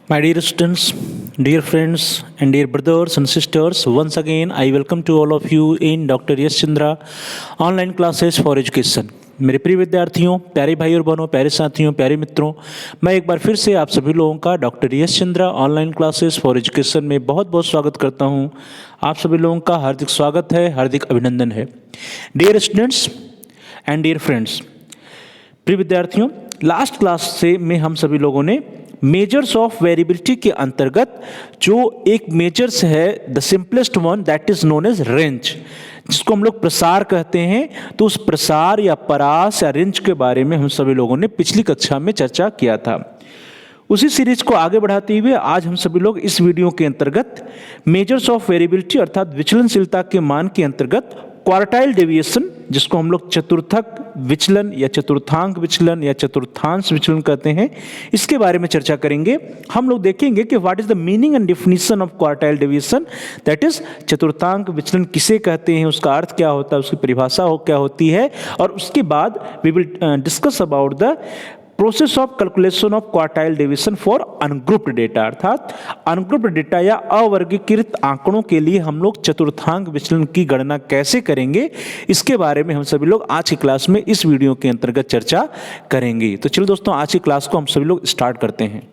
My dear students, dear friends, and dear brothers and sisters, once again I welcome to all of you in Dr. Yash Chandra online classes for education. मेरे प्रिय विद्यार्थियों, प्यारे भाई और बहनों, प्यारे साथियों, प्यारे मित्रों, मैं एक बार फिर से आप सभी लोगों का doctor Yash Chandra online classes for education में बहुत बहुत स्वागत करता हूं। आप सभी लोगों का हार्दिक स्वागत है, हार्दिक अभिनंदन है। Dear students and dear friends, प्रिय विद्यार्थियों, लास्ट क्लास से में हम सभी लोगों ने मेजर्स ऑफ वेरिएबिलिटी के अंतर्गत जो एक मेजर्स है, the simplest one that is known as range, जिसको हम लोग प्रसार कहते हैं, तो उस प्रसार या परास या रेंज के बारे में हम सभी लोगों ने पिछली कक्षा में चर्चा किया था। उसी सीरीज को आगे बढ़ाते हुए आज हम सभी लोग इस वीडियो के अंतर्गत मेजर्स ऑफ वेरिएबिलिटी अर्थात विचलनशीलता के मान के अंतर्गत क्वार्टाइल डेविएशन, जिसको हम लोग चतुर्थक विचलन या चतुर्थांक विचलन या चतुर्थांश विचलन कहते हैं, इसके बारे में चर्चा करेंगे। हम लोग देखेंगे कि what is the meaning and definition of quartile deviation, that is चतुर्थांक विचलन किसे कहते हैं, उसका अर्थ क्या होता है, उसकी परिभाषा क्या होती है, और उसके बाद we will discuss about the process of calculation of quartile deviation for ungrouped data, अर्थात अनग्रुप्ड डेटा या अवर्गीकृत आंकड़ों के लिए हम लोग चतुर्थांक विचलन की गणना कैसे करेंगे, इसके बारे में हम सभी लोग आज की क्लास में इस वीडियो के अंतर्गत चर्चा करेंगे। तो चलो दोस्तों, आज की क्लास को हम सभी लोग स्टार्ट करते हैं।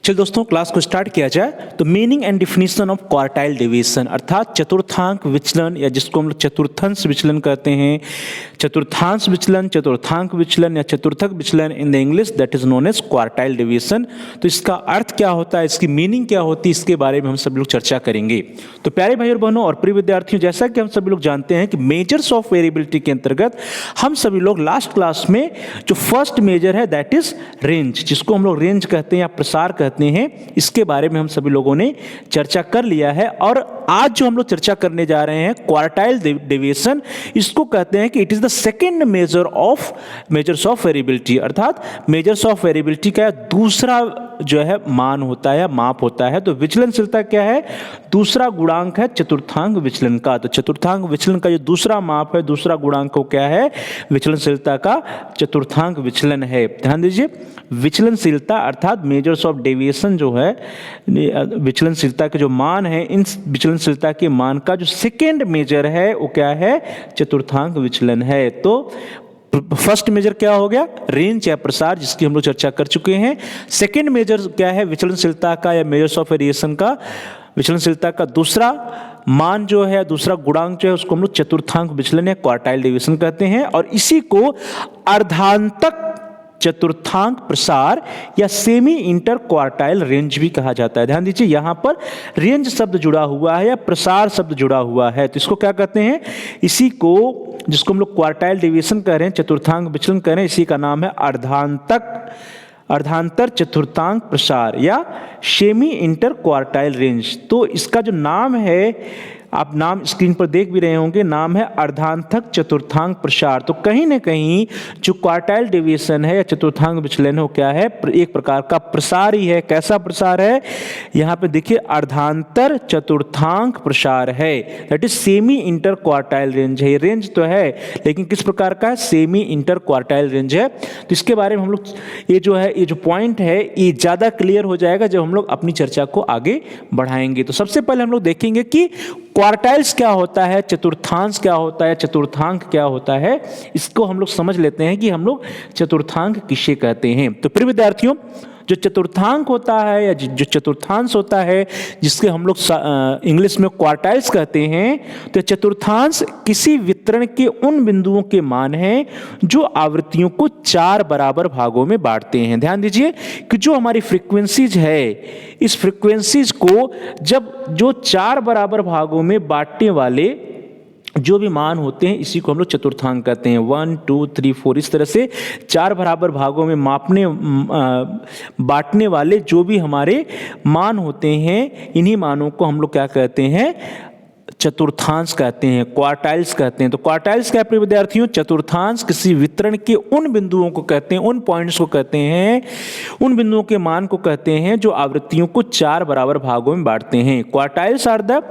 चल दोस्तों, क्लास को स्टार्ट किया जाए। तो meaning and definition of quartile deviation अर्थात चतुर्थांक विचलन या जिसको हम लोग चतुर्थांश विचलन कहते हैं, चतुर्थांश विचलन, चतुर्थांक विचलन या चतुर्थक विचलन in the English, that is known as quartile deviation. तो इसका अर्थ क्या होता है, इसकी मीनिंग क्या होती है, इसके बारे में हम सभी लोग चर्चा करेंगे। तो प्यारे भाई और बहनों और प्रिय विद्यार्थियों, जैसा कि हम सभी लोग जानते हैं कि मेजर्स ऑफ वेरिएबिलिटी के अंतर्गत हम सभी लोग लास्ट क्लास में जो फर्स्ट मेजर है दैट इज रेंज, जिसको हम लोग रेंज कहते हैं या प्रसार कहते हैं, इसके बारे में हम सभी लोगों ने चर्चा कर लिया है। और आज जो हम लोग चर्चा करने जा रहे हैं क्वार्टाइल डेविएशन, इसको कहते हैं कि it is the second measure of measures of variability, अर्थात मेजर्स ऑफ वेरिएबिलिटी का दूसरा जो है मान होता है, माप होता है। तो विचलनशीलता क्या है, दूसरा गुणांक है चतुर्थांक विचलन का। तो चतुर्थांक विचलन का जो दूसरा माप है, दूसरा गुणांक को क्या है, विचलनशीलता का चतुर्थांक विचलन है। ध्यान दीजिए, विचलनशीलता अर्थात मेजर्स ऑफ डेविएशन जो है, विचलनशीलता के जो मान है, इन विचलनशीलता के मान का जो सेकेंड मेजर है वो क्या है, चतुर्थांक विचलन है। तो फर्स्ट मेजर क्या हो गया, रेंज या प्रसार, जिसकी हम लोग चर्चा कर चुके हैं। सेकेंड मेजर क्या है, विचलनशीलता का या मेजर्स ऑफ वेरिएशन का, विचलनशीलता का दूसरा मान जो है, दूसरा गुणांक जो है, उसको हम लोग चतुर्थांक विचलन या क्वार्टाइल डेविएशन कहते हैं। और इसी को अर्धांतक चतुर्थांक प्रसार या सेमी इंटर क्वार्टाइल रेंज भी कहा जाता है। ध्यान दीजिए, यहां पर रेंज शब्द जुड़ा हुआ है या प्रसार शब्द जुड़ा हुआ है, तो इसको क्या कहते हैं, इसी को जिसको हम लोग क्वार्टाइल डेविएशन कह रहे हैं, चतुर्थांक विचलन कह रहे हैं, इसी का नाम है अर्धांतर चतुर्थांक प्रसार या सेमी इंटर क्वार्टाइल रेंज। तो इसका जो नाम है, आप नाम स्क्रीन पर देख भी रहे होंगे, नाम है अर्धांतक चतुर्थांक प्रसार। तो कहीं ना कहीं जो क्वार्टाइल डेविएशन है या चतुर्थांक विचलन है, क्या है, एक प्रकार का प्रसार ही है। कैसा प्रसार है, यहाँ पे देखिए, अर्धांतर चतुर्थांक प्रसार है, that is semi inter quartile range है। रेंज तो है लेकिन किस प्रकार का है, सेमी इंटर क्वार्टाइल रेंज है। तो इसके बारे में हम लोग ये जो है, ये जो पॉइंट है, ये ज़्यादा क्लियर हो जाएगा जब हम लोग अपनी चर्चा को आगे बढ़ाएंगे। तो सबसे पहले हम लोग देखेंगे कि क्वार्टाइल्स क्या होता है, चतुर्थांश क्या होता है, चतुर्थांक क्या होता है, इसको हम लोग समझ लेते हैं कि हम लोग चतुर्थांक किसे कहते हैं। तो प्रिय विद्यार्थियों, जो चतुर्थांक होता है या जो चतुर्थांश होता है, जिसके हम लोग इंग्लिश में क्वार्टाइल्स कहते हैं, तो चतुर्थांश किसी वितरण के उन बिंदुओं के मान हैं जो आवृत्तियों को 4 बराबर भागों में बांटते हैं। ध्यान दीजिए कि जो हमारी फ्रीक्वेंसीज है, इस फ्रीक्वेंसीज को जब जो 4 बराबर भागों में बांटने वाले जो भी मान होते हैं, इसी को हम लोग चतुर्थांक कहते हैं। 1 2 3 4 इस तरह से 4 बराबर भागों में बांटने वाले जो भी हमारे मान होते हैं, इन्हीं मानों को हम लोग क्या कहते हैं, चतुर्थांश कहते हैं, क्वार्टाइल्स कहते हैं। तो क्वार्टाइल्स क्या है विद्यार्थियों? चतुर्थांश किसी वितरण के उन बिंदुओं को कहते हैं, उन पॉइंट्स को कहते हैं, उन बिंदुओं के मान को कहते हैं जो आवृत्तियों को 4 बराबर भागों में बांटते हैं। Quartiles are the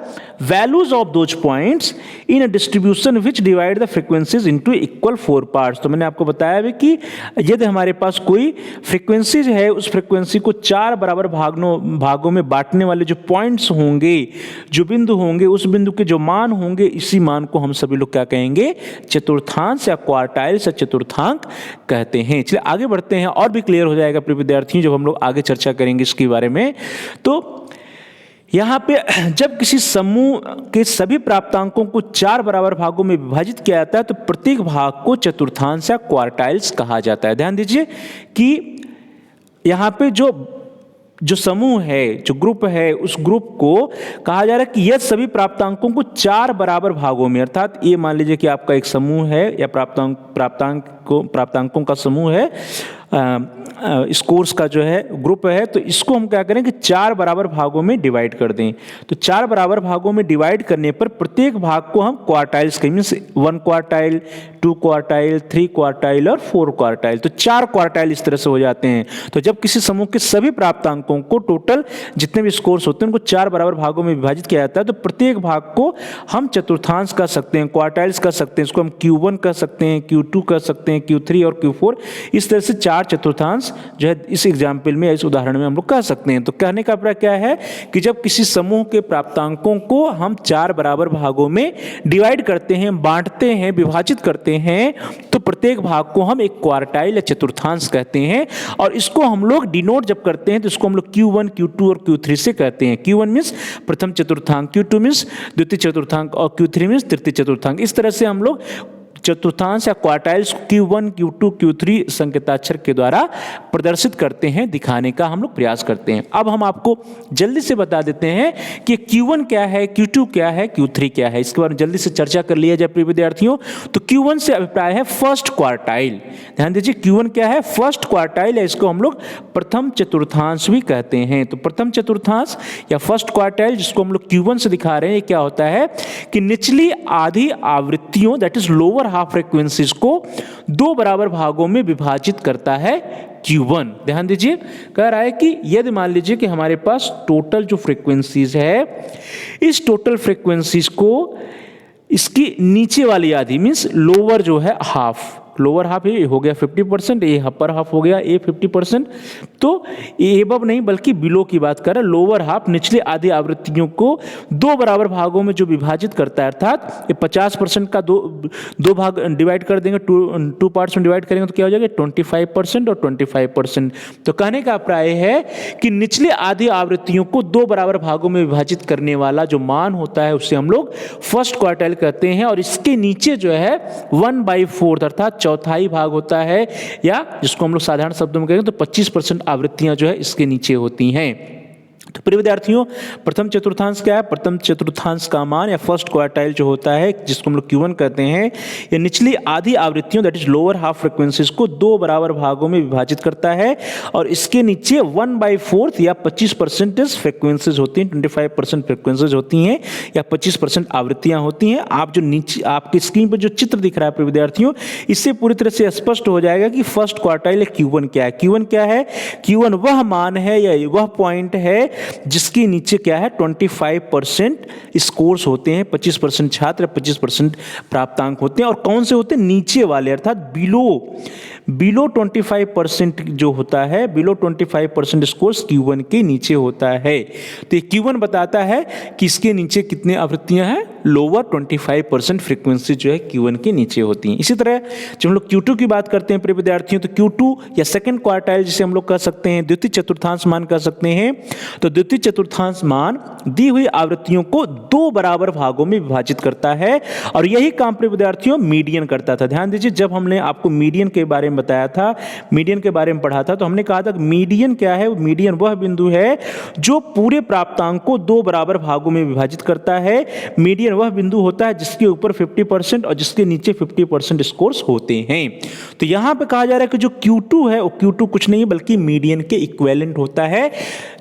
values of those points in a distribution which divide the frequencies into equal 4 parts. तो मैंने आपको बताया भी कि यदि हमारे पास कोई फ्रीक्वेंसीज है, उस फ्रीक्वेंसी को 4 बराबर भागों में बांटने वाले जो पॉइंट्स होंगे, जो बिंदु होंगे, उस बिंदु के जो मान होंगे, इसी मान को हम सभी लोग क्या कहेंगे, चतुर्थांश या क्वार्टाइल्स या चतुर्थांक कहते हैं। चलिए आगे बढ़ते हैं, और भी क्लियर हो जाएगा प्रिय विद्यार्थियों जब हम लोग आगे चर्चा करेंगे इसके बारे में। तो यहाँ पे जब किसी समूह के सभी प्राप्तांकों को 4 बराबर भागों में विभाजित किया जाता है, तो प्रत्येक भाग को चतुर्थांश या क्वार्टाइल्स कहा जाता है। ध्यान दीजिए कि यहाँ पे जो समूह है, जो ग्रुप है, उस ग्रुप को कहा जा रहा है कि यह सभी प्राप्तांकों को 4 बराबर भागों में, अर्थात ये मान लीजिए कि आपका एक समूह है या प्राप्तांकों का समूह है, स्कोर्स का जो है ग्रुप है, तो इसको हम क्या करें कि 4 बराबर भागों में डिवाइड कर दें। तो 4 बराबर भागों में डिवाइड करने पर प्रत्येक भाग को हम क्वार्टाइल्स कहेंगे, 1 क्वार्टाइल, 2 क्वार्टाइल, 3 क्वार्टाइल और 4 क्वार्टाइल। तो 4 क्वार्टाइल इस तरह से हो जाते हैं। तो जब किसी समूह के सभी प्राप्तांकों को, टोटल जितने भी स्कोर्स होते हैं, उनको 4 बराबर भागों में विभाजित किया जाता है, तो प्रत्येक भाग को हम चतुर्थांश कह सकते हैं, क्वार्टाइल्स कह सकते हैं, इसको हम Q1 कह सकते हैं, Q2 कह सकते हैं, Q3 और Q4। इस तरह से 4 चतुर्थांश जो है इस एग्जाम्पल में, इस उदाहरण में हम लोग कह सकते हैं। तो कहने का अभिप्राय क्या है कि जब किसी समूह के प्राप्तांकों को हम 4 बराबर भागों में डिवाइड करते हैं, बांटते हैं, विभाजित करते हैं, तो प्रत्येक भाग को हम एक क्वार्टाइल या चतुर्थांश कहते हैं। और इसको हम लोग डिनोट जब करते हैं तो इसको हम लोग Q1, Q2 और Q3 से कहते हैं। Q1 मीन्स प्रथम चतुर्थांक, Q2 मीन्स द्वितीय चतुर्थांक और Q3 मीन्स तृतीय चतुर्थांक। इस तरह से हम लोग चतुर्थांश या क्वार्टाइल्स Q1, Q2, Q3 संकेताक्षर के द्वारा प्रदर्शित करते हैं, दिखाने का हम लोग प्रयास करते हैं। अब हम आपको जल्दी से बता देते हैं कि Q1 क्या है, Q2 क्या है, Q3 क्या है। इसके बारे में जल्दी से चर्चा कर लिया जाए प्रिय विद्यार्थियों। तो Q1 से अभिप्राय है फर्स्ट क्वार्टाइल। ध्यान दीजिए Q1 क्या है, फर्स्ट क्वार्टाइल है, इसको हम लोग प्रथम चतुर्थांश भी कहते हैं। तो प्रथम चतुर्थांश या फर्स्ट क्वार्टाइल, जिसको हम लोग Q1 से दिखा रहे हैं, ये क्या होता है कि निचली आधी आवृत्तियों, that is lower half frequencies को 2 बराबर भागों में विभाजित करता है Q1। ध्यान दीजिए, कह रहा है कि यदि मान लीजिए कि हमारे पास टोटल जो फ्रीक्वेंसीज है, इस टोटल फ्रीक्वेंसीज को इसकी नीचे वाली आधी मीन्स लोअर जो है हाफ, लोअर हाफ ये हो गया 50%, ये अपर हाफ हो गया ये 50%। तो ये एबव नहीं बल्कि बिलो की बात कर रहा है। लोअर हाफ निचले आधी आवृत्तियों को 2 बराबर भागों में जो विभाजित करता है, अर्थात ये 50% का दो भाग डिवाइड कर देंगे, 2 पार्ट्स में डिवाइड करेंगे तो क्या हो जाएगा 25% और 25%। तो कहने का अभिप्राय है कि निचले आधी आवृत्तियों को 2 बराबर भागों में विभाजित करने वाला जो मान होता है उसे हम लोग फर्स्ट क्वार्टाइल कहते हैं। और इसके नीचे जो है 1/4 अर्थात चौथाई भाग होता है, या जिसको हम लोग साधारण शब्दों में कहेंगे तो 25% आवृत्तियां जो है इसके नीचे होती हैं। तो प्रिय विद्यार्थियों, प्रथम चतुर्थांश क्या है? प्रथम चतुर्थांश का मान या फर्स्ट क्वार्टाइल जो होता है, जिसको हम लोग Q1 कहते हैं, ये निचली आधी आवृत्तियों that is lower half frequencies को 2 बराबर भागों में विभाजित करता है। और इसके नीचे 1/4 या 25% फ्रीक्वेंसीज होती हैं, 25% फ्रीक्वेंसीज होती हैं या 25% आवृत्तियां होती हैं। आप जो नीचे आपकी स्क्रीन पर जो चित्र दिख रहा है प्रिय विद्यार्थियों, इससे पूरी तरह से स्पष्ट हो जाएगा कि फर्स्ट क्वार्टाइल Q1 क्या है। Q1 क्या है? Q1 वह मान है या वह पॉइंट है जिसके नीचे क्या है 25% स्कोर्स होते हैं, 25% छात्र, 25% प्राप्तांक होते हैं। और कौन से होते हैं? नीचे वाले, अर्थात बिलो 25% जो होता है, बिलो 25% स्कोर्स Q1 के नीचे होता है। तो Q1 बताता है कि इसके नीचे कितने आवृत्तियां हैं, लोअर 25% फ्रीक्वेंसी जो है Q1 के नीचे होती हैं। इसी तरह जब हम लोग Q2 की बात करते हैं प्रिय विद्यार्थियों, तो Q2 या सेकंड क्वार्टाइल जिसे हम लोग कह सकते हैं, द्वितीय चतुर्थांश मान कह सकते हैं, तो द्वितीय चतुर्थांश मान दी हुई आवृत्तियों को 2 बराबर भागों में विभाजित करता है और यही काम प्रिय विद्यार्थियों मीडियन करता था। ध्यान दीजिए, जब हमने आपको मीडियन के बारे में बताया था, मीडियन के बारे में पढ़ा था, तो हमने कहा था कि मीडियन क्या है? मीडियन वह बिंदु है जो पूरे प्राप्तांक को 2 बराबर भागों में विभाजित करता है। मीडियन वह बिंदु होता है जिसके ऊपर 50% और जिसके नीचे 50% स्कोर्स होते हैं। तो यहां पे कहा जा रहा है कि जो Q2 है वो Q2 कुछ नहीं बल्कि मीडियन के इक्विवेलेंट होता है।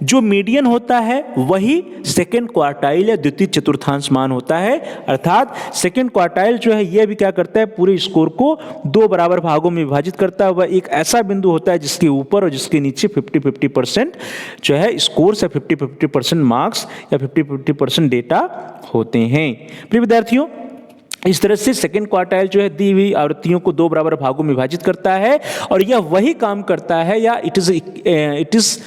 जो मीडियन होता है वही सेकंड क्वार्टाइल या द्वितीय चतुर्थांश मान होता है। अर्थात सेकंड क्वार्टाइल जो है यह भी क्या करता है? पूरे स्कोर को 2 बराबर भागों में विभाजित करता है। वह एक ऐसा बिंदु होता है जिसके ऊपर और जिसके नीचे 50-50% जो है स्कोर्स या 50-50% मार्क्स या 50-50% डेटा होते हैं। प्रिय विद्यार्थियों, इस तरह से सेकंड क्वार्टाइल जो है दी हुई आवृत्तियों को 2 बराबर भागों में विभाजित करता है और यह वही काम करता है या it is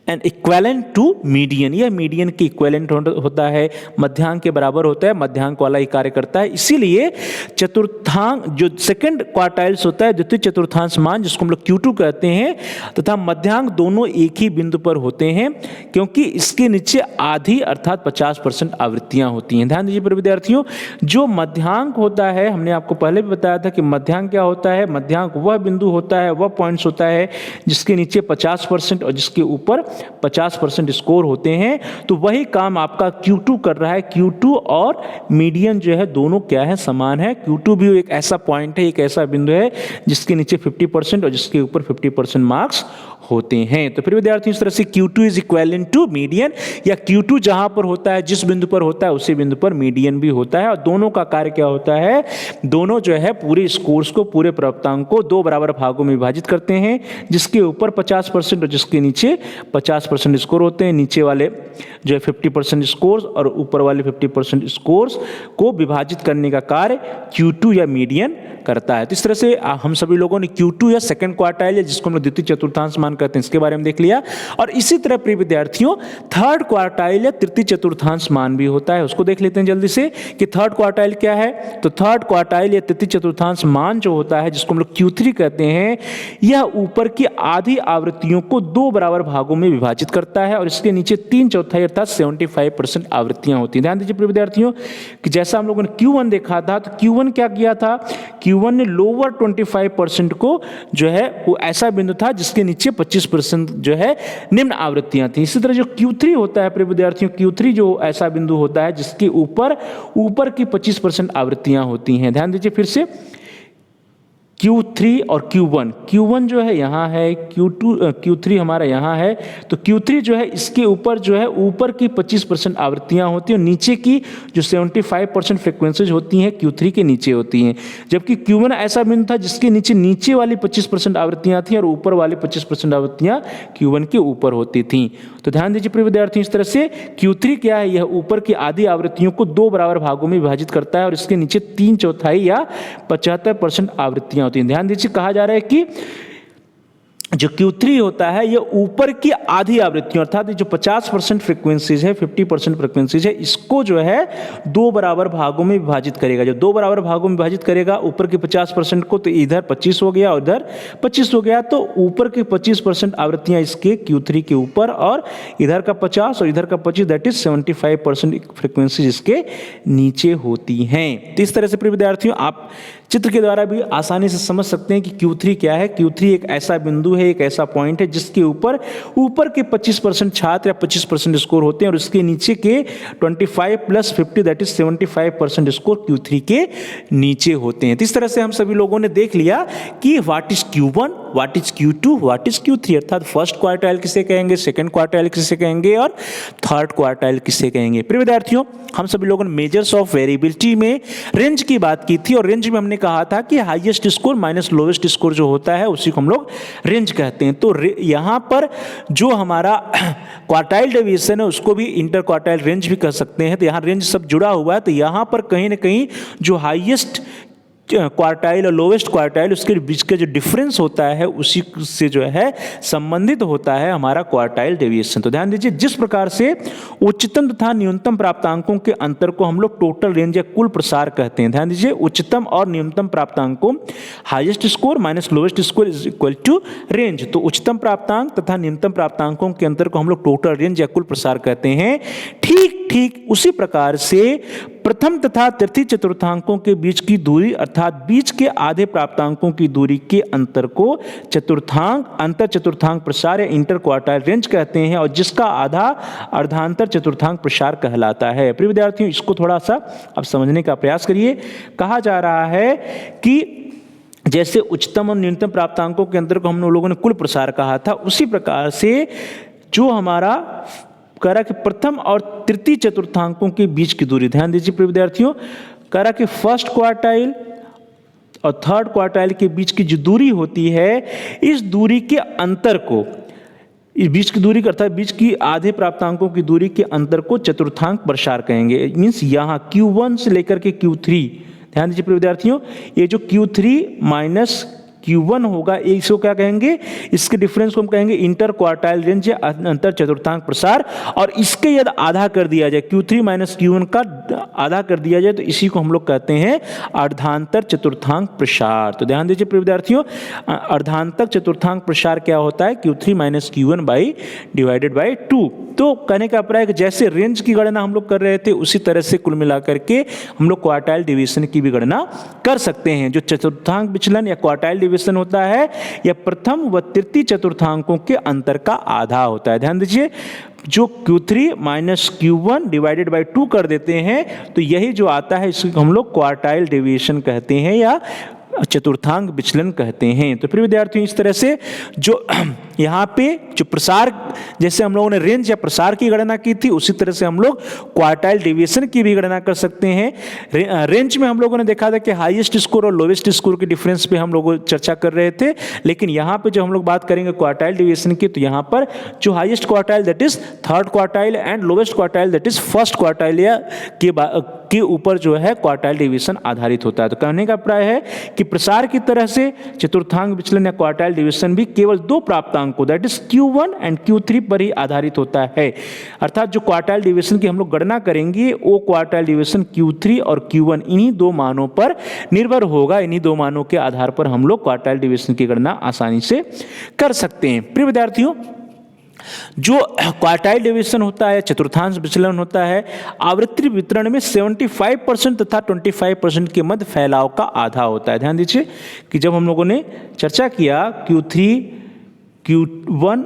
an equivalent to median. यह मीडियन के इक्वेलेंट होता है, मध्यांक के बराबर होता है, मध्यांक वाला ही कार्य करता है। इसीलिए चतुर्थांक जो सेकंड क्वार्टाइल्स होता है, द्वितीय चतुर्थांश मान जिसको हम लोग Q2 कहते हैं, तथा मध्यांक दोनों एक ही बिंदु पर होते हैं क्योंकि इसके नीचे आधी अर्थात 50% आवृत्तियां होती हैं। ध्यान दीजिए प्रिय विद्यार्थियों, जो मध्यांक होता है, हमने आपको पहले भी बताया था कि मध्यांक क्या होता है? मध्यांक वह बिंदु होता है, वह पॉइंट्स होता है जिसके नीचे 50% और जिसके ऊपर 50% स्कोर होते हैं। तो वही काम आपका Q2 कर रहा है। Q2 और मीडियन जो है दोनों क्या है? समान है। Q2 भी एक ऐसा पॉइंट है, एक ऐसा बिंदु है जिसके नीचे 50% और जिसके ऊपर 50% मार्क्स होते हैं। तो फिर विद्यार्थी इस तरह से Q2 is equivalent to median, या Q2 जहां पर होता है, जिस बिंदु पर होता है उसी बिंदु पर मीडियन भी होता है और दोनों का कार्य क्या होता है? दोनों जो है पूरे स्कोर्स को, पूरे प्राप्तांक को 2 बराबर भागों में विभाजित करते हैं, जिसके ऊपर 50% और जिसके नीचे 50% स्कोर होते हैं। नीचे वाले जो है 50% स्कोर्स और ऊपर वाले 50% स्कोर्स को विभाजित करने का कार्य Q2 या मीडियन करता है। तो इस तरह से हम सभी लोगों ने Q2 या सेकंड क्वार्टाइल या जिसको हम लोग द्वितीय चतुर्थांश मान कहते हैं इसके बारे में देख लिया। और इसी तरह प्रिय विद्यार्थियों, थर्ड क्वार्टाइल या तृतीय चतुर्थांश मान भी होता है, उसको देख लेते हैं जल्दी से कि थर्ड क्वार्टाइल क्या है। तो थर्ड क्वार्टाइल या तृतीय चतुर्थांश मान जो होता है, जिसको हम लोग Q3 कहते हैं, यह ऊपर की आधी आवृत्तियों को 2 बराबर भागों में विभाजित करता है और इसके नीचे 3/4 अर्थात 75% आवृत्तियां होती हैं। ध्यान दीजिए प्रिय विद्यार्थियों कि जैसा हम लोगों ने Q1 देखा था, तो Q1 क्या किया था? Q1 ने लोअर 25% को जो है वो ऐसा बिंदु था जिसके नीचे 25% जो है निम्न आवृत्तियां थी। इसी तरह जो Q3 होता है प्रिय विद्यार्थियों, Q3 जो ऐसा बिंदु होता है जिसके ऊपर की 25% आवृत्तियां होती हैं। ध्यान दीजिए फिर से, Q3 और Q1 जो है यहाँ है, Q3 हमारा यहाँ है। तो Q3 जो है इसके ऊपर जो है ऊपर की 25% आवृत्तियाँ होती हैं और नीचे की जो 75% फ्रिक्वेंसीज होती हैं Q3 के नीचे होती हैं। जबकि Q1 ऐसा बिंदु था जिसके नीचे वाली 25% आवृत्तियाँ थी और ऊपर वाली 25% आवृत्तियाँ Q1 के ऊपर होती थी। तो ध्यान दीजिए प्रिय विद्यार्थियों, इस तरह से Q3 क्या है? यह ऊपर की आधी आवृत्तियों को 2 बराबर भागों में विभाजित करता है और इसके नीचे 3/4 या 75% आवृत्तियां होती हैं। ध्यान दीजिए, कहा जा रहा है कि जो Q3 होता है यह ऊपर की आधी आवृत्तियों अर्थात जो 50% फ्रीक्वेंसीज है, 50% फ्रीक्वेंसीज है, इसको जो है 2 बराबर भागों में विभाजित करेगा। जो 2 बराबर भागों में विभाजित करेगा ऊपर के 50% को, तो इधर 25 हो गया और इधर 25 हो गया, तो ऊपर के 25% आवृत्तियां इसके Q3 के ऊपर और इधर का 50 और इधर का 25 दैट इज 75% फ्रीक्वेंसीज इसके नीचे होती हैं। तो इस तरह से प्रिय विद्यार्थियों आप चित्र के द्वारा भी आसानी से समझ सकते हैं कि Q3 क्या है। Q3 एक ऐसा बिंदु है, एक ऐसा पॉइंट है जिसके ऊपर के 25% छात्र या 25% स्कोर होते हैं और उसके नीचे के 25 + 50 दैट इज 75% स्कोर Q3 के नीचे होते हैं। तो इस तरह से हम सभी लोगों ने देख लिया कि what is Q1, what is Q2, what is Q3 अर्थात फर्स्ट क्वार्टाइल किसे कहेंगे, सेकंड क्वार्टाइल किसे कहेंगे और थर्ड क्वार्टाइल किसे कहेंगे। प्रिय विद्यार्थियों, हम सभी लोगों ने मेजर्स ऑफ वेरिएबिलिटी में रेंज की बात की थी और रेंज में हमने कहा था कि highest score minus lowest score जो होता है उसी को हम लोग रेंज कहते हैं। तो यहाँ पर जो हमारा क्वार्टाइल डेविएशन है उसको भी इंटर क्वार्टाइल रेंज भी कह सकते हैं। तो यहाँ रेंज सब जुड़ा हुआ है। तो यहाँ पर कहीं ना कहीं जो हाईएस्ट क्वार्टाइल और लोवेस्ट क्वार्टाइल, उसके बीच का जो डिफरेंस होता है उसी से जो है संबंधित होता है हमारा क्वार्टाइल डेविएशन। तो ध्यान दीजिए, जिस प्रकार से उच्चतम तथा न्यूनतम प्राप्तांकों के अंतर को हम लोग टोटल रेंज या कुल प्रसार कहते हैं। ध्यान दीजिए, उच्चतम और न्यूनतम प्राप्तांकों, highest score minus lowest score is equal to range. तो उच्चतम प्राप्तांक तथा न्यूनतम प्राप्तांकों के अंतर को हम लोग टोटल रेंज या कुल प्रसार कहते हैं। ठीक उसी प्रकार से प्रथम तथा तृतीय चतुर्थांकों के बीच की दूरी अर्थात बीच के आधे प्राप्तांकों की दूरी के अंतर को अंतर चतुर्थांक प्रसार या इंटर क्वार्टाइल रेंज कहते हैं, और जिसका आधा अर्धांतर चतुर्थांक प्रसार कहलाता है। प्रिय विद्यार्थियों, इसको थोड़ा सा अब समझने का प्रयास करिए। कहा जा रहा है कि जैसे उच्चतम और न्यूनतम प्राप्तांकों के अंतर को हम लोगों ने कुल प्रसार कहा था, उसी प्रकार से जो हमारा कह रहा कि प्रथम और तृतीय चतुर्थांकों के बीच की दूरी, ध्यान दीजिए प्रिय विद्यार्थियों, कह रहा कि फर्स्ट क्वार्टाइल और थर्ड क्वार्टाइल के बीच की जो दूरी होती है, इस दूरी के अंतर को, इस बीच की दूरी अर्थात बीच की आधे प्राप्तांकों की दूरी के अंतर को चतुर्थांक प्रसार कहेंगे। मीन्स यहाँ Q1 से लेकर के Q3, ध्यान दीजिए प्रिय विद्यार्थियों, ये जो Q3 माइनस Q1 होगा, इसको क्या कहेंगे, इसके डिफरेंस को हम कहेंगे इंटर क्वार्टाइल रेंज या अंतर चतुर्थांक प्रसार। और इसके यदि आधा कर दिया जाए, Q3 माइनस Q1 का आधा कर दिया जाए, तो इसी को हम लोग कहते हैं अर्धांतर चतुर्थांक प्रसार। तो ध्यान दीजिए प्रिय विद्यार्थियों, अर्धांतर चतुर्थांक प्रसार क्या होता है, Q3 minus Q1 divided by 2। तो कहने का अभिप्राय है कि जैसे रेंज की गणना हम लोग कर रहे थे, उसी तरह से कुल मिलाकर के हम लोग क्वार्टाइल डिवीजन की भी गणना कर सकते हैं। जो चतुर्थांक विचलन या क्वार्टाइल डिवीजन होता है, यह प्रथम व तृतीय चतुर्थांकों के अंतर का आधा होता है। ध्यान दीजिए, जो Q3 minus Q1 divided by 2 कर देते हैं, तो यही जो आता है इसको हम लोग क्वार्टाइल डेविएशन कहते हैं या चतुर्थांक विचलन कहते हैं। तो प्रिय विद्यार्थियों, इस तरह से जो यहाँ पे जो प्रसार, जैसे हम लोगों ने रेंज या प्रसार की गणना की थी, उसी तरह से हम लोग क्वार्टाइल डेविएशन की भी गणना कर सकते हैं। रेंज में हम लोगों ने देखा था कि हाईएस्ट स्कोर और लोवेस्ट स्कोर के डिफरेंस पे हम लोग चर्चा कर रहे थे, लेकिन यहाँ पे जो हम लोग बात करेंगे क्वार्टाइल डेविएशन की, तो यहाँ पर जो highest quartile that is third quartile and lowest quartile that is first quartile या के ऊपर जो है क्वार्टाइल डेविएशन आधारित होता है। तो कहने का प्राय है कि प्रसार की तरह से चतुर्थांक विचलन या क्वार्टाइल डिवीजन भी केवल दो प्राप्तांकों that is Q1 and Q3 पर ही आधारित होता है। अर्थात जो क्वार्टाइल डिवीजन की हम लोग गणना करेंगे, वो क्वार्टाइल डिवीजन Q3 और Q1 इन्हीं दो मानों पर निर्भर होगा। इन्हीं दो मानों के आधार पर हम लोग क्वार्टाइल डिवीजन की गणना आसानी से कर सकते हैं। प्रिय विद्यार्थियों, जो क्वार्टाइल डिवीजन होता है, चतुर्थांश विचलन होता है, आवृत्ति वितरण में 75% तथा 25% के मध्य फैलाव का आधा होता है। ध्यान दीजिए कि जब हम लोगों ने चर्चा किया Q3 Q1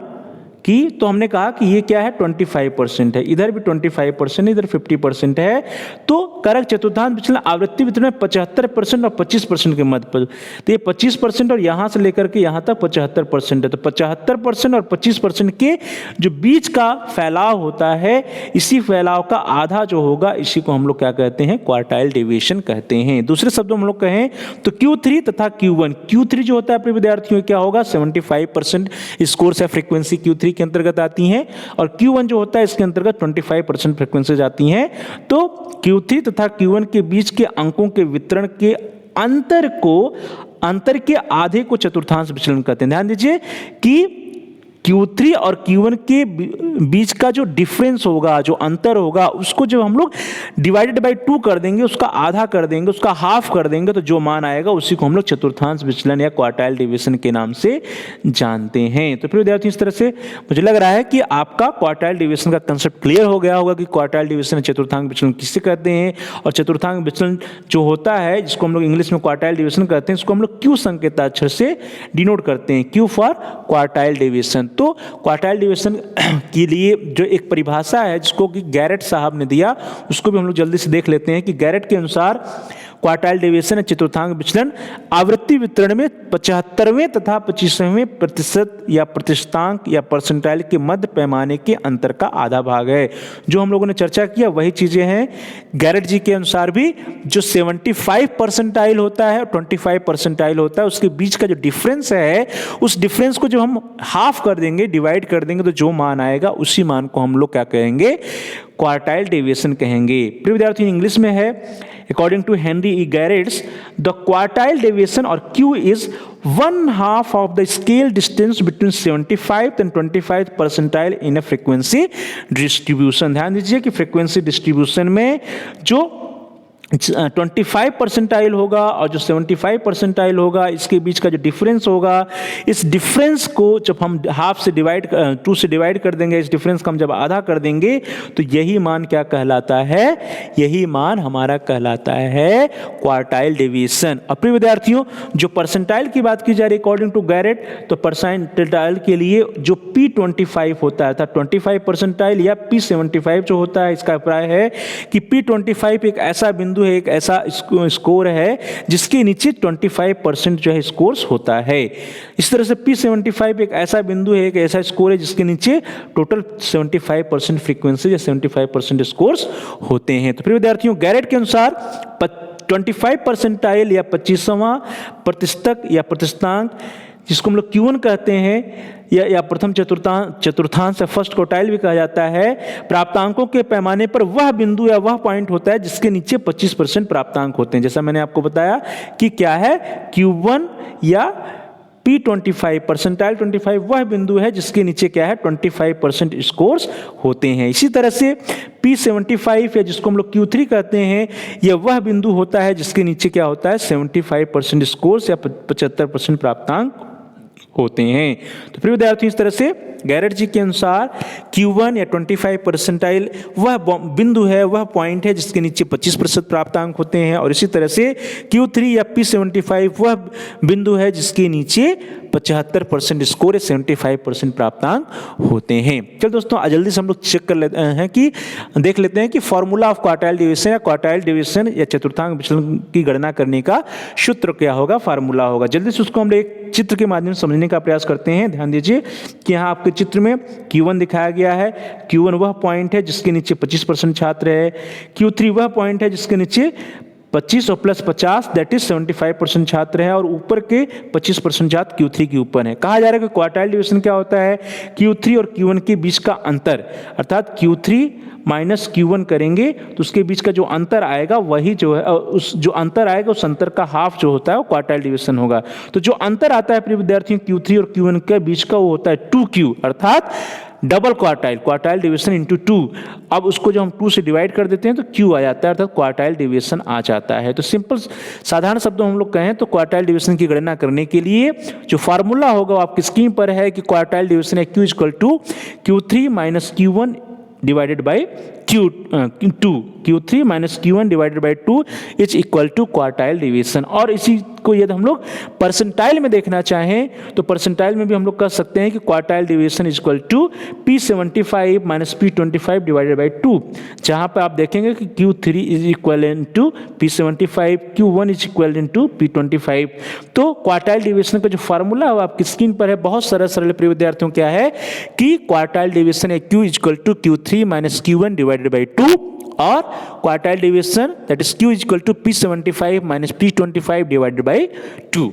की, तो हमने कहा कि ये क्या है 25% है, इधर भी 25%, इधर 50% है। तो कारक चतुर्थांश विचलन आवृत्ति वितरण में 75% और 25% के मध्य पर, तो ये 25% और यहाँ से लेकर के यहाँ तक 75% है। तो 75% और 25% के जो बीच का फैलाव होता है, इसी फैलाव का आधा जो होगा, इसी को हम लोग क्या कहते हैं, क्वार्टाइल डेविएशन कहते हैं। दूसरे शब्दों में हम लोग कहें तो Q3 तथा Q1, Q3 जो होता है अपने विद्यार्थियों क्या होगा, 75% स्कोर से फ्रीक्वेंसी Q3 के अंतर्गत आती हैं, और Q1 जो होता है इसके अंतर्गत 25% फ्रीक्वेंसी जाती हैं। तो Q3 तथा Q1 के बीच के अंकों के वितरण के अंतर के आधे को चतुर्थांश विचलन कहते हैं। ध्यान दीजिए कि Q3 और Q1 के बीच का जो डिफरेंस होगा, जो अंतर होगा, उसको जब हम लोग डिवाइडेड बाई 2 कर देंगे, उसका आधा कर देंगे, उसका हाफ कर देंगे, तो जो मान आएगा उसी को हम लोग चतुर्थांश विचलन या क्वार्टाइल डिवीजन के नाम से जानते हैं। तो फिर विद्यार्थियों, इस तरह से मुझे लग रहा है कि आपका क्वार्टाइल डिवीजन का कंसेप्ट क्लियर हो गया होगा कि क्वार्टाइल डिवीजन चतुर्थांक विचलन किससे कहते हैं, और चतुर्थांक विचलन जो होता है, जिसको हम लोग इंग्लिश में क्वार्टाइल डिवीजन कहते हैं, इसको हम लोग Q संकेताक्षर से डिनोट करते हैं, Q फॉर क्वार्टाइल डिवीजन। तो क्वार्टाइल डिवीजन के लिए जो एक परिभाषा है जिसको कि गैरेट साहब ने दिया, उसको भी हम लोग जल्दी से देख लेते हैं कि गैरेट के अनुसार क्वार्टाइल डिवीजन चतुर्थांक विचलन आवृत्ति वितरण में 75वें तथा 25वें प्रतिशत या प्रतिशतांक या परसेंटाइल के मध्य पैमाने के अंतर का आधा भाग है। जो हम लोगों ने चर्चा किया वही चीजें हैं। गैरेट जी के अनुसार भी जो 75 परसेंटाइल होता है, 25 परसेंटाइल होता है, उसके बीच का जो डिफरेंस है, उस डिफरेंस को जब हम हाफ कर देंगे, डिवाइड कर देंगे, तो जो मान आएगा उसी मान को हम लोग क्या कहेंगे, क्वार्टाइल डेविएशन कहेंगे। प्रिय विद्यार्थी, इंग्लिश में है, according to Henry E Garrett's, the quartile deviation और Q is 1/2 of the scale distance between 75 and 25 percentile in a frequency distribution. ध्यान दीजिए कि फ्रीक्वेंसी डिस्ट्रीब्यूशन में जो 25 परसेंटाइल होगा और जो 75 परसेंटाइल होगा, इसके बीच का जो डिफरेंस होगा, इस डिफरेंस को जब हम 2 से डिवाइड कर देंगे, इस डिफरेंस को हम जब आधा कर देंगे, तो यही मान क्या कहलाता है? यही मान हमारा कहलाता है क्वार्टाइल डेविएशन। अब प्रिय विद्यार्थियों, जो परसेंटाइल की बात की जा रही है अकॉर्डिंग टू गैरेट, तो परसेंटाइल के लिए जो P25 होता है, अर्थात 25 परसेंटाइल या P75 जो होता है, इसका अभिप्राय है कि P25 एक ऐसा बिंदु है, एक ऐसा स्कोर है जिसके नीचे 25% जो है स्कोर्स होता है। इस तरह से P75 एक ऐसा बिंदु है, एक ऐसा स्कोर है जिसके नीचे टोटल 75% फ्रीक्वेंसी या 75% स्कोर्स होते हैं। तो प्रिय विद्यार्थियों, गैरेट के अनुसार 25 परसेंटाइल या 25वां प्रतिशतक या प्रतिशतांक, जिसको हम लोग Q1 कहते हैं, या प्रथम चतुर्थांश या फर्स्ट क्वार्टाइल भी कहा जाता है, प्राप्तांकों के पैमाने पर वह बिंदु या वह पॉइंट होता है जिसके नीचे 25% प्राप्तांक होते हैं। जैसा मैंने आपको बताया कि क्या है, Q1 या P25 परसेंटाइल 25 वह बिंदु है जिसके नीचे क्या है, 25% स्कोर्स होते हैं। इसी तरह से P75 या जिसको हम लोग Q3 कहते हैं, यह वह बिंदु होता है जिसके नीचे क्या होता है, 75% स्कोर्स या 75% प्राप्तांक होते हैं। तो प्रिय विद्यार्थी, इस तरह से गैरेट जी के अनुसार Q1 या 25 परसेंटाइल वह बिंदु है, वह पॉइंट है जिसके नीचे 25% प्राप्तांक होते हैं, और इसी तरह से Q3 या P75 वह बिंदु है जिसके नीचे 75% स्कोर या 75% प्राप्तांक होते हैं। चल दोस्तों, जल्दी से हम लोग चेक कर लेते हैं कि देख लेते हैं कि फॉर्मूला ऑफ क्वार्टाइल डेविएशन या क्वार्टाइल डेविएशन या चतुर्थांक विचलन की गणना करने का सूत्र क्या होगा, फार्मूला होगा। जल्दी से उसको हम एक चित्र के माध्यम से समझने का प्रयास करते हैं। ध्यान दीजिए कि यहाँ आपके चित्र में Q1 दिखाया गया है। Q1 वह पॉइंट है जिसके नीचे 25% छात्र है। Q3 वह पॉइंट है जिसके नीचे 25 और प्लस 50 दैट इज 75% छात्र है, और ऊपर के 25% छात्र Q3 के ऊपर है। कहा जा रहा है कि क्वार्टाइल डिवीजन क्या होता है, Q3 और Q1 के बीच का अंतर, अर्थात Q3 माइनस Q1 करेंगे तो उसके बीच का जो अंतर आएगा, वही जो है उस जो अंतर आएगा उस अंतर का हाफ जो होता है वो क्वार्टाइल डिवीजन होगा। तो जो अंतर आता है प्रिय विद्यार्थियों Q3 और Q1 के बीच का, वो होता है 2Q, अर्थात डबल क्वार्टाइल डिवीजन इंटू 2। अब उसको जो हम 2 से डिवाइड कर देते हैं तो Q आ जाता है, अर्थात क्वार्टाइल डिवीजन आ जाता है। तो सिंपल साधारण शब्दों में हम लोग कहें तो क्वार्टाइल डिवीजन की गणना करने के लिए जो फार्मूला होगा वो आपकी स्क्रीन पर है कि क्वार्टाइल डिवीजन है Q equal to Q3 minus Q1 divided by Q2, Q3 minus Q1 divided by 2 is equal to quartile division. और इसी को यदि हम लोग परसेंटाइल में देखना चाहें तो परसेंटाइल में भी हम लोग कह सकते हैं कि quartile division is equal to P75 minus P25 divided by 2, जहां पर आप देखेंगे कि Q3 is equal to P75, Q1 is equal to P25। तो क्वार्टाइल डिवीजन का जो फार्मूला है वो आपकी स्क्रीन पर है। बहुत सरल प्रिय विद्यार्थियों, क्या है कि क्वार्टाइल डिवीजन है Q is equal to Q3 minus Q1 divided by 2, और quartile division that is Q is equal to P75 minus P25 divided by 2।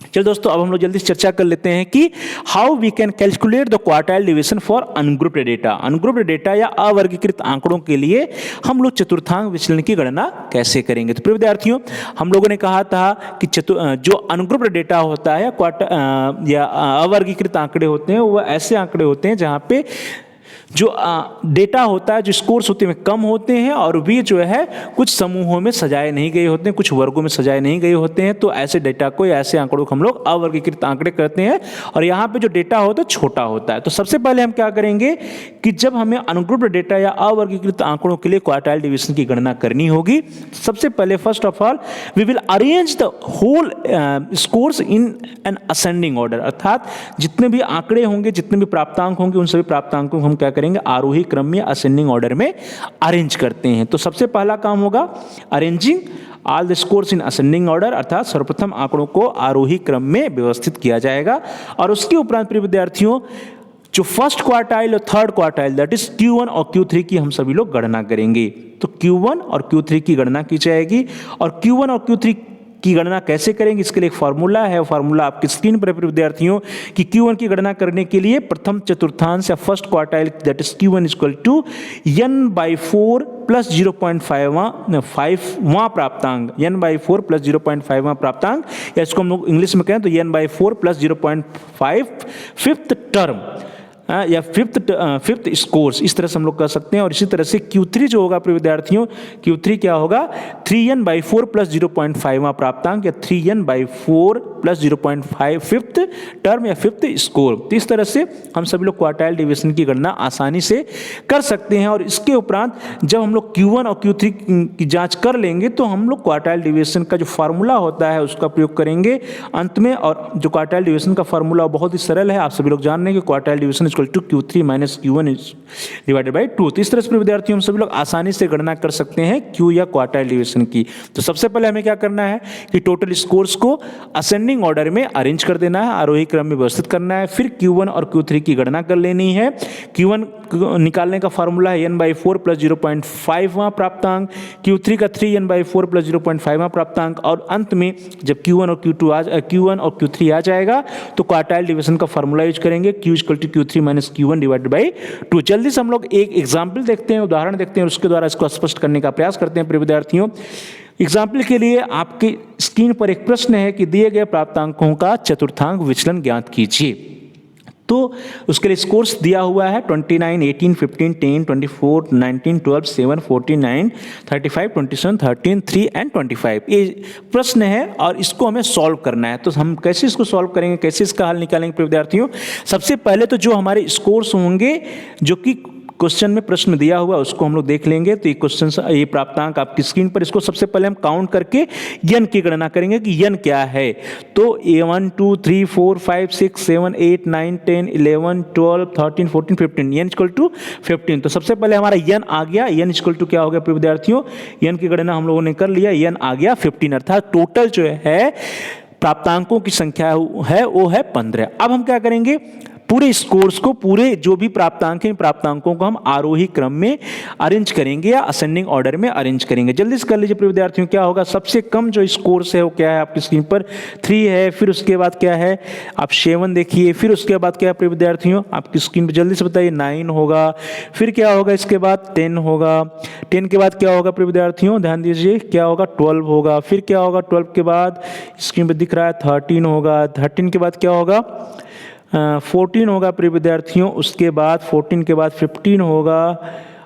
चलो दोस्तों, अब हम लोग जल्दी से चर्चा कर लेते हैं कि how we can calculate the quartile division for ungrouped data. Ungrouped data या अवर्गीकृत आंकड़ों के लिए हम लोग चतुर्थांक विचलन की गणना कैसे करेंगे। तो प्रिय विद्यार्थियों, हम लोगों ने कहा था कि जो अनग्रुप्ड डेटा होता है या अवर्गीकृत आंकड़े होते हैं, वह ऐसे आंकड़े होते हैं जहां पे जो डेटा होता है, जो स्कोर्स होते हैं कम होते हैं, और भी जो है कुछ समूहों में सजाए नहीं गए होते हैं, कुछ वर्गों में सजाए नहीं गए होते हैं। तो ऐसे डेटा को या ऐसे आंकड़ों को हम लोग अवर्गीकृत आंकड़े कहते हैं, और यहाँ पे जो डेटा होता है छोटा होता है। तो सबसे पहले हम क्या करेंगे कि जब हमें अनग्रुप्ड डेटा या अवर्गीकृत आंकड़ों के लिए क्वार्टाइल डिवीजन की गणना करनी होगी, सबसे पहले first of all we will arrange the whole scores in an ascending order, अर्थात जितने भी आंकड़े होंगे, जितने भी प्राप्तांक होंगे, उन सभी प्राप्तांकों को हम क्या करेंगे, आरोही क्रम में असेंडिंग ऑर्डर में अरेंज करते हैं। तो सबसे पहला काम होगा arranging all the scores in ascending order, अर्थात सर्वप्रथम आंकड़ों को आरोही क्रम में व्यवस्थित किया जाएगा। और उसके उपरांत प्रिय विद्यार्थियों, जो फर्स्ट क्वार्टाइल और third quartile that is Q1 और Q3 की हम सभी लोग गणना करेंगे। तो Q1 और Q3 की गणना की जाएगी, और Q1 और Q3 की गणना कैसे करेंगे, इसके लिए एक फार्मूला है। फार्मूला आपकी स्क्रीन पर है विद्यार्थियों कि Q1 की गणना करने के लिए प्रथम चतुर्थांश या first quartile that is Q1 equal to n/4 plus 0.5वां प्राप्तांक, n/4 प्लस 0.5वां प्राप्तांक, या इसको हम लोग इंग्लिश में कहें तो n/4 प्लस 0.5 फिफ्थ टर्म या फिफ्थ स्कोर्स, इस तरह से हम लोग कर सकते हैं। और इसी तरह से Q3 जो होगा प्रिय विद्यार्थियों, Q3 क्या होगा 3n/4 प्लस 0.5वां प्राप्तांक या 3n/4 प्लस 0.5 फिफ्थ टर्म या फिफ्थ स्कोर। तो इस तरह से हम सभी लोग क्वार्टाइल डेविएशन की गणना आसानी से कर सकते हैं। और इसके उपरांत जब हम लोग Q1 और Q3 की जांच कर लेंगे तो हम लोग क्वार्टाइल डेविएशन का जो फार्मूला होता है उसका प्रयोग करेंगे अंत में। और जो क्वार्टाइल डेविएशन का फार्मूला बहुत ही सरल है, आप सभी लोग जान रहे हैं कि quartile deviation equal to Q3 minus Q1 divided by 2। तो इस तरह से विद्यार्थियों हम सभी लोग आसानी से गणना कर सकते हैं Q या क्वार्टाइल डेविएशन की। तो सबसे पहले हमें क्या करना है कि टोटल स्कोर्स को असेंडिंग ऑर्डर में अरेंज कर देना है, आरोही क्रम में व्यवस्थित करना है। फिर Q1 और Q3 की गणना कर लेनी है। Q1 निकालने का फार्मूला है n/4 प्लस 0.5वां प्राप्तांक, Q3 का 3n/4 प्लस 0.5वां प्राप्तांक, और अंत में जब Q1 और Q3 आ जाएगा तो क्वार्टाइल डिवीजन का फार्मूला यूज करेंगे Q equal to Q3 minus Q1 divided by 2। जल्दी से हम लोग एक एग्जाम्पल देखते हैं, उदाहरण देखते हैं, उसके द्वारा इसको स्पष्ट करने का प्रयास करते हैं प्रिय विद्यार्थियों। एग्जाम्पल के लिए आपकी स्क्रीन पर एक प्रश्न है कि दिए गए प्राप्तांकों का चतुर्थांक विचलन ज्ञात कीजिए। तो उसके लिए स्कोर्स दिया हुआ है 29, 18, 15, 10, 24, 19, 12, 7, 14, 9, 35, 27, 13, 3 एंड 25। ये प्रश्न है और इसको हमें सॉल्व करना है। तो हम कैसे इसको सॉल्व करेंगे, कैसे इसका हल निकालेंगे विद्यार्थियों। सबसे पहले तो जो हमारे स्कोर्स होंगे जो कि क्वेश्चन में प्रश्न दिया हुआ उसको हम लोग देख लेंगे। तो ये क्वेश्चन, ये प्राप्तांक आपकी स्क्रीन पर, इसको सबसे पहले हम काउंट करके n की गणना करेंगे कि n क्या है। तो 1 2 3 4 5 6 7 8 9 10 11 12 13 14 15 n इक्वल टू 15। तो सबसे पहले हमारा n आ गया। n इक्वल टू क्या हो गया विद्यार्थियों, n की गणना हम लोगों ने कर लिया, n आ गया 15, अर्थात टोटल जो है प्राप्तांकों की संख्या है वो है 15। अब हम क्या करेंगे, पूरे स्कोर्स को, पूरे जो भी प्राप्तांक हैं, प्राप्तांकों को हम आरोही क्रम में अरेंज करेंगे या असेंडिंग ऑर्डर में अरेंज करेंगे। जल्दी से कर लीजिए प्रिय विद्यार्थियों। क्या होगा, सबसे कम जो स्कोर्स है वो क्या है आपकी स्क्रीन पर 3 है। फिर उसके बाद क्या है, आप 7 देखिए। फिर उसके बाद क्या है प्रिय विद्यार्थियों आपकी स्क्रीन पर, जल्दी से बताइए, 9 होगा। फिर क्या होगा, इसके बाद 10 होगा। 10 के बाद क्या होगा प्रिय विद्यार्थियों, ध्यान दीजिए, क्या होगा, 12 होगा। फिर क्या होगा, 12 के बाद स्क्रीन पर दिख रहा है 13 होगा। 13 के बाद क्या होगा, 14 होगा प्रिय विद्यार्थियों। उसके बाद 14 के बाद 15 होगा,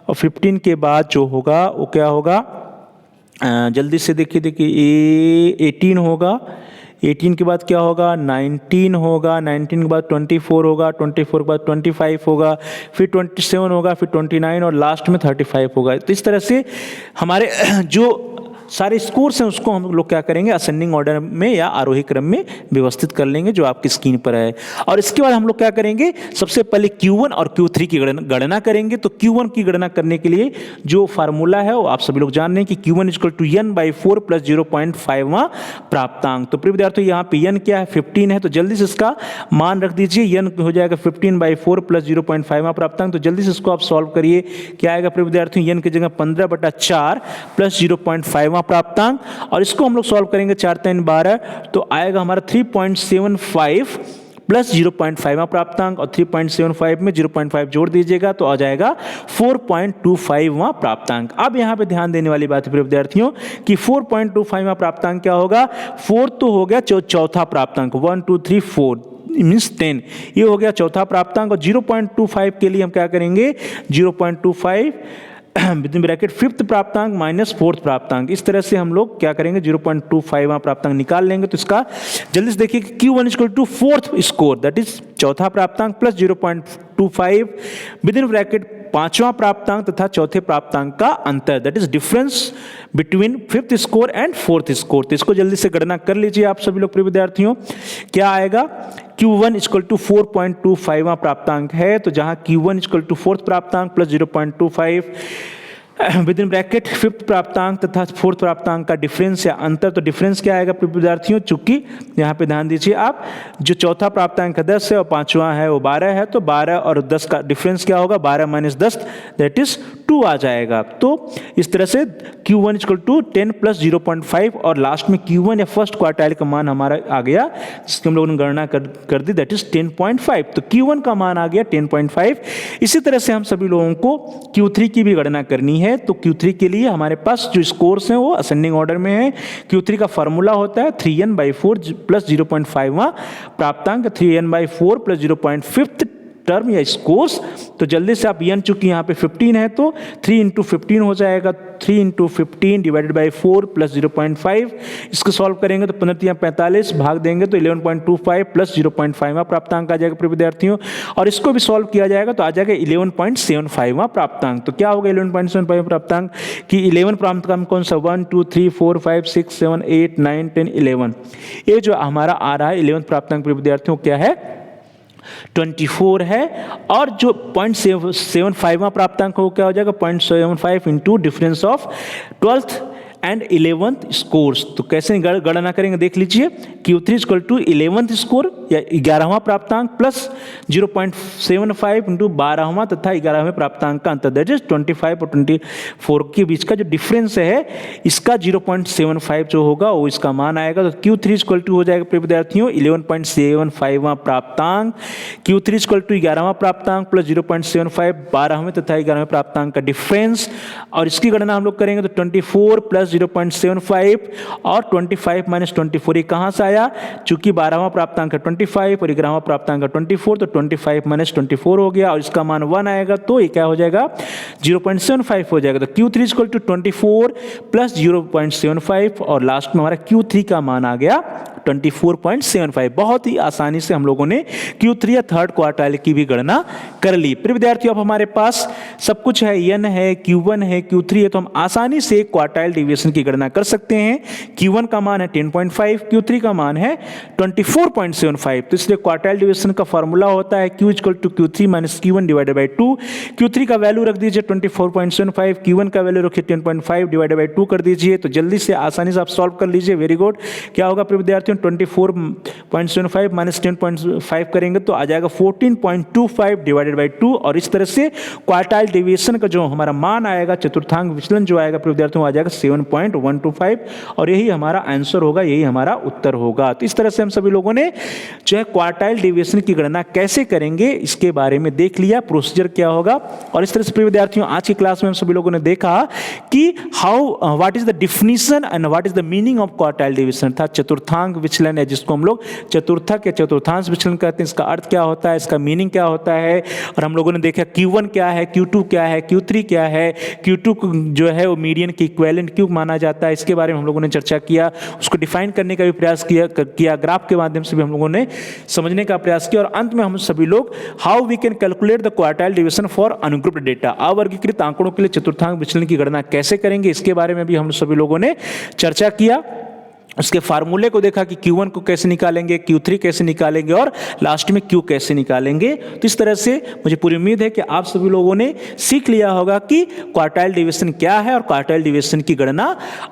और 15 के बाद जो होगा वो क्या होगा, जल्दी से देखिए 18 होगा। 18 के बाद क्या होगा, 19 होगा। 19 के बाद 24 होगा। 24 के बाद 25 होगा। फिर 27 होगा। फिर 29 और लास्ट में 35 होगा। तो इस तरह से हमारे जो सारे स्कोर्स हैं उसको हम लोग क्या करेंगे, असेंडिंग ऑर्डर में या आरोही क्रम में व्यवस्थित कर लेंगे जो आपकी स्क्रीन पर है। और इसके बाद हम लोग क्या करेंगे, सबसे पहले Q1 और Q3 की गणना करेंगे। तो Q1 की गणना करने के लिए जो फार्मूला है वो आप सभी लोग जान रहे हैं कि Q1 equal to n/4 plus 0.5वां प्राप्तांक। तो प्रिय विद्यार्थियों यहाँ पे n क्या है, 15 है। तो जल्दी से इसका मान रख दीजिए, n हो जाएगा 15/4 प्लस 0.5वां प्राप्तांक। तो जल्दी से इसको आप सॉल्व करिए। क्या आएगा प्रिय विद्यार्थियों, n की जगह 15/4 प्लस 0.5 प्राप्तांक, और इसको हम लोग सॉल्व करेंगे 4 3 12। तो आएगा हमारा 3.75 प्लस 0.5 प्राप्तांक, और 3.75 में 0.5 जोड़ दीजिएगा तो आ जाएगा 4.25वां प्राप्तांक। अब यहाँ पे ध्यान देने वाली बात है विद्यार्थियों कि 4.25वां प्राप्तांक क्या होगा, 4 तो हो गया चौथा प्राप्तांक, 1 2 3 4 मीन्स 10, ये हो गया चौथा प्राप्तांक। और 0.25 के लिए हम क्या करेंगे, 0.25 विदिन ब्रैकेट फिफ्थ प्राप्तांक माइनस फोर्थ प्राप्तांक। इस तरह से हम लोग क्या करेंगे, 0.25वां प्राप्तांक निकाल लेंगे। तो इसका जल्दी से देखिए कि Q1 equal to fourth score that is चौथा प्राप्तांक प्लस 0.25 विदिन ब्रैकेट पांचवा प्राप्तांक तथा चौथे प्राप्तांक का अंतर that is difference between fifth score and fourth score. तो इसको जल्दी से गणना कर लीजिए आप सभी लोग प्रिय विद्यार्थियों। क्या आएगा, Q1 इक्वल टू 4.25वां प्राप्तांक है। तो जहां Q1 इक्वल टू फोर्थ प्राप्तांक plus 0.25 with in bracket fifth प्राप्तांक तथा फोर्थ प्राप्तांक का डिफरेंस या अंतर। तो डिफरेंस क्या आएगा विद्यार्थियों, चूंकि यहाँ पे ध्यान दीजिए आप, जो चौथा प्राप्तांक 10 है और पांचवा है वो 12 है, तो 12 और 10 का डिफरेंस क्या होगा, 12 माइनस 10 दैट इज 2 आ जाएगा। तो इस तरह से Q1 इक्वल टू 10 प्लस 0.5 और लास्ट में Q1 या फर्स्ट क्वार्टाइल का मान हमारा आ गया, जिसकी हम लोगों ने गणना कर दी, दैट इज 10.5। तो Q1 का मान आ गया 10.5। इसी तरह से हम सभी लोगों को Q3 की भी गणना करनी है। तो Q3 के लिए हमारे पास जो स्कोर्स हैं वो असेंडिंग ऑर्डर में है। Q3 का फॉर्मूला होता है 3n/4 प्लस 0.5वां प्राप्तांक, 3n/4 प्लस 0.5 टर्म या स्कोर्स। तो जल्दी से आप n, चूंकि यहाँ पे 15 है तो 3 इंटू 15 हो जाएगा, 3 इंटू 15 डिवाइडेड बाई 4 प्लस 0.5। इसको सॉल्व करेंगे तो 15 45 भाग देंगे तो 11.25 प्लस 0.5वां प्राप्तांक आ जाएगा प्रिय विद्यार्थियों। और इसको भी सॉल्व किया जाएगा तो आ जाएगा 11.75वां प्राप्तांक। तो क्या होगा 11.75 प्राप्तांक कि 11 प्राप्तांक कौन सा, 1 2 3 4 5 6 7 8 9 10 11, ये जो हमारा आ रहा है 11 प्राप्तांक प्रिय विद्यार्थियों क्या है, 24 है। और जो 0.75वां प्राप्तांक हो क्या हो जाएगा, 0.75 into difference of 12th and 11th scores. तो कैसे गणना करेंगे देख लीजिए, Q3 equal to 11th score या 11वां प्राप्तांक प्लस 0.75 इंटू 12वां तथा 11वें प्राप्तांक का अंतर, दैट इज 25 और 24 के बीच का जो डिफरेंस है, इसका 0.75 जो होगा वो इसका मान आएगा। तो Q3 इक्वल टू हो जाएगा प्रिय विद्यार्थियों 11.75वां प्राप्तांक, Q3 इक्वल टू 11वां प्राप्तांक प्लस 0.75 12वें तथा 11वें प्राप्तांक का डिफरेंस। और इसकी गणना हम लोग करेंगे तो 24 प्लस 0.75 और 25 माइनस 24, ये कहां से आया, चूंकि 12वां प्राप्तांक है 25 और 11वां प्राप्तांक है 24, तो 25 माइनस 24 हो गया और इसका मान 1 आएगा, तो ये क्या हो जाएगा 0.75 हो जाएगा। तो Q3 इक्वल टू 24 प्लस 0.75 और लास्ट में हमारा Q3 का मान आ गया 24.75। बहुत ही आसानी से हम लोगों ने Q3 या थर्ड क्वार्टाइल की भी गणना कर ली। फिर विद्यार्थियों अब हमारे पास सब कुछ है, n है, Q1 है, Q3 है, तो हम आसानी से क्वार्टाइल डेविएशन की गणना कर सकते हैं। Q1 का मान है 10.5, Q3 का मान है 24.75। तो इसलिए क्वार्टाइल डेविएशन का फॉर्मूला होता है Q equal to Q3 minus Q1 divided by 2। Q3 का वैल्यू रख दीजिए 24.75, Q1 का वैल्यू रखिए 10.5 डिवाइडेड बाई 2 कर दीजिए। तो जल्दी से आसानी से आप सॉल्व कर लीजिए, वेरी गुड। क्या होगा प्रिय विद्यार्थियों, 24.75 माइनस 10.5 करेंगे तो आ जाएगा 14.25 डिवाइडेड बाई 2। और इस तरह से क्वार्टाइल डेविएशन का जो हमारा मान आएगा, चतुर्थांक विचलन जो आएगा प्रिय विद्यार्थियों आ जाएगा 7.125 और यही हमारा आंसर होगा, यही हमारा उत्तर होगा। तो इस तरह से हम सभी लोगों ने जो है क्वार्टाइल डेविएशन की गणना कैसे करेंगे इसके बारे में देख लिया, प्रोसीजर क्या होगा। और इस तरह से प्रिय विद्यार्थियों आज की क्लास में हम सभी लोगों ने देखा कि what is the definition and what is the meaning of quartile deviation, था चतुर्थांक विचलन है जिसको हम लोग चतुर्थक या चतुर्थांश विचलन कहते हैं, इसका अर्थ क्या होता है, इसका मीनिंग क्या होता है। और हम लोगों ने देखा Q1 क्या है, Q2 क्या है, Q3 क्या है, Q2 जो है वो मीडियन की इक्विवेलेंट क्यों माना जाता है, इसके बारे में हम लोगों ने चर्चा किया, उसको डिफाइन करने का भी प्रयास किया ग्राफ के माध्यम से भी हम लोगों ने समझने का प्रयास किया। और अंत में हम सभी लोग how we can calculate the quartile deviation for ungrouped data, अवर्गीकृत आंकड़ों के लिए चतुर्थांक विचलन की गणना कैसे करेंगे, इसके बारे में भी हम सभी लोगों ने चर्चा किया। उसके फार्मूले को देखा कि Q1 को कैसे निकालेंगे, Q3 कैसे निकालेंगे और लास्ट में Q कैसे निकालेंगे। तो इस तरह से मुझे पूरी उम्मीद है कि आप सभी लोगों ने सीख लिया होगा कि क्वार्टाइल डेविएशन क्या है और क्वार्टाइल डेविएशन की गणना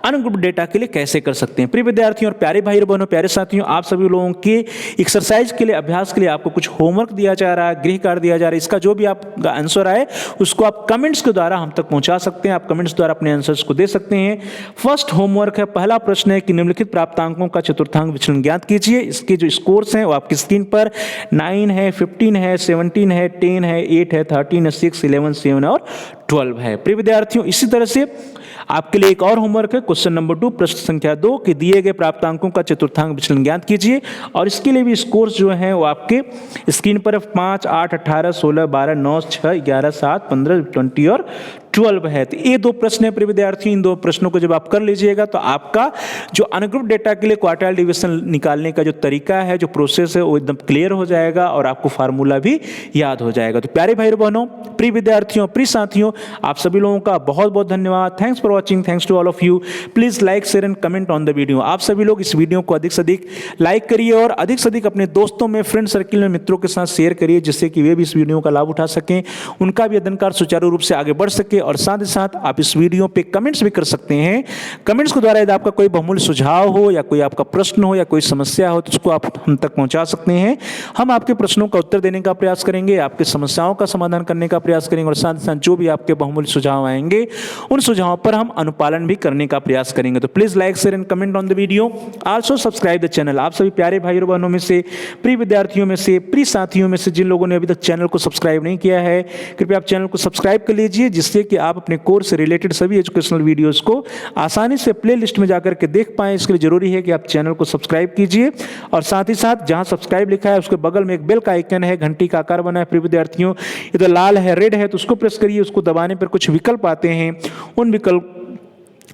अनग्रुप्ड डेटा के लिए कैसे कर सकते हैं। प्रिय विद्यार्थियों और प्यारे भाई बहनों, प्यारे साथियों, आप सभी लोगों के एक्सरसाइज के लिए, अभ्यास के लिए आपको कुछ होमवर्क दिया जा रहा है, गृह कार्य दिया जा रहा है। इसका जो भी आपका आंसर आए उसको आप कमेंट्स के द्वारा हम तक पहुंचा सकते हैं, आप कमेंट्स द्वारा अपने आंसर्स को दे सकते हैं। फर्स्ट होमवर्क है, पहला प्रश्न है कि निम्नलिखित प्राप्तांकों का चतुर्थांक विचलन ज्ञात कीजिए। इसके जो स्कोर्स हैं वो आपकी स्क्रीन पर 9 है, 15 है, 17 है, 10 है, 8 है, 13 है, 6, 11, 7 और 12 है। प्रिय विद्यार्थियों इसी तरह से आपके लिए एक और होमवर्क है, क्वेश्चन नंबर 2 प्रश्न संख्या 2 कि दिए गए प्राप्तांकों का चतुर्थांक विचलन ज्ञात कीजिए। और इसके लिए भी स्कोर्स जो हैं वो आपके स्क्रीन पर 5, 8, 18, 16, 12, 9, 6, 11, 7, 15, 20 और 12 है। तो ये 2 प्रश्न है प्रिय विद्यार्थी, इन 2 प्रश्नों को जब आप कर लीजिएगा तो आपका जो अनग्रुप्ड डेटा के लिए क्वार्टाइल डेविएशन निकालने का जो तरीका है, जो प्रोसेस है, वो एकदम क्लियर हो जाएगा और आपको फार्मूला भी याद हो जाएगा। तो प्यारे भाई बहनों, प्रिय विद्यार्थियों, प्रिय साथियों, आप सभी लोगों का बहुत बहुत धन्यवाद। Thanks for watching, thanks to all of you. Please like, share and comment on the video. आप सभी लोग इस वीडियो को अधिक से अधिक लाइक करिए और अधिक से अधिक अपने दोस्तों में, फ्रेंड सर्किल में, मित्रों के साथ शेयर करिए, जिससे कि वे भी इस वीडियो का लाभ उठा सकें, उनका भी अध्ययन कार्य सुचारू रूप से आगे बढ़ सके और साथ ही साथ आप इस वीडियो पे कमेंट्स भी कर सकते हैं। कमेंट्स के द्वारा यदि आपका कोई बहुमूल्य सुझाव हो या कोई आपका प्रश्न हो या कोई समस्या हो तो उसको आप हम तक पहुंचा सकते हैं। हम आपके प्रश्नों का उत्तर देने का प्रयास करेंगे, आपकी समस्याओं का समाधान करने का प्रयास करेंगे और साथ ही साथ जो भी आपके बहुमूल्य सुझाव आएंगे उन सुझावों पर हम अनुपालन भी करने का प्रयास करेंगे। तो please like share and comment on the video, also subscribe the channel. आप सभी प्यारे भाई और बहनों में से, प्रिय विद्यार्थियों में से, प्रिय साथियों में से जिन लोगों ने अभी तक चैनल को सब्सक्राइब नहीं किया है, कृपया आप चैनल को सब्सक्राइब कर लीजिए, जिससे कि आप अपने कोर्स से रिलेटेड सभी एजुकेशनल वीडियोस को आसानी से प्ले लिस्ट में जाकर के देख पाएं। इसके लिए जरूरी है कि आप चैनल को सब्सक्राइब कीजिए और साथ ही साथ जहां सब्सक्राइब लिखा है उसके बगल में एक बेल का आइकन है, घंटी का आकार बना है। प्रिय विद्यार्थियों, ये तो लाल है, रेड है, तो उसको प्रेस करिए। उसको दबाने पर कुछ विकल्प आते हैं,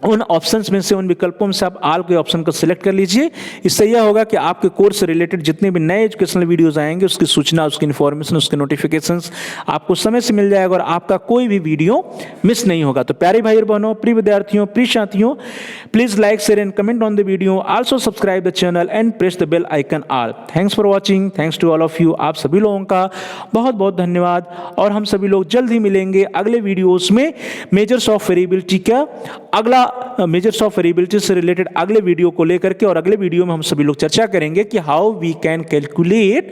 उन ऑप्शंस में से, उन विकल्पों में से आप आल के ऑप्शन को सिलेक्ट कर लीजिए। इससे यह होगा कि आपके कोर्स से रिलेटेड जितने भी नए एजुकेशनल वीडियोस आएंगे उसकी सूचना, उसकी इन्फॉर्मेशन, उसके नोटिफिकेशंस आपको समय से मिल जाएगा और आपका कोई भी वीडियो मिस नहीं होगा। तो प्यारे भाई और बहनों, प्रिय विद्यार्थियों, प्रिय साथियों, please like share and comment on the video, also subscribe the channel and press the bell icon all. Thanks for watching, thanks to all of you. आप सभी लोगों का बहुत बहुत धन्यवाद और हम सभी लोग जल्द ही मिलेंगे अगले वीडियोस में मेजर्स ऑफ वेरिएबिलिटी का अगला मेजर्स ऑफ वेरिएबिलिटी से रिलेटेड अगले वीडियो को लेकर के। और अगले वीडियो में हम सभी लोग चर्चा करेंगे कि how we can calculate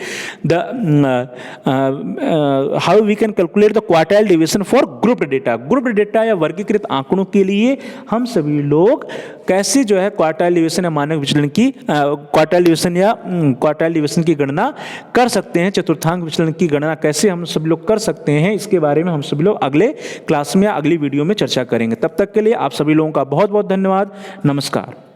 the quartile deviation for grouped data. Grouped data या वर्गीकृत आंकड़ों के लिए हम सभी लोग कैसे जो है क्वार्टाइल डेविएशन या मानक विचलन की क्वार्टाइल डेविएशन की गणना कर सकते हैं, चतुर्थांक विचलन की गणना कैसे हम सभी लोग कर सकते हैं, इसके बारे में हम सभी लोग अगले क्लास में या अगली वीडियो में चर्चा करेंगे। तब तक के लिए आप सभी लोगों का बहुत बहुत धन्यवाद। नमस्कार।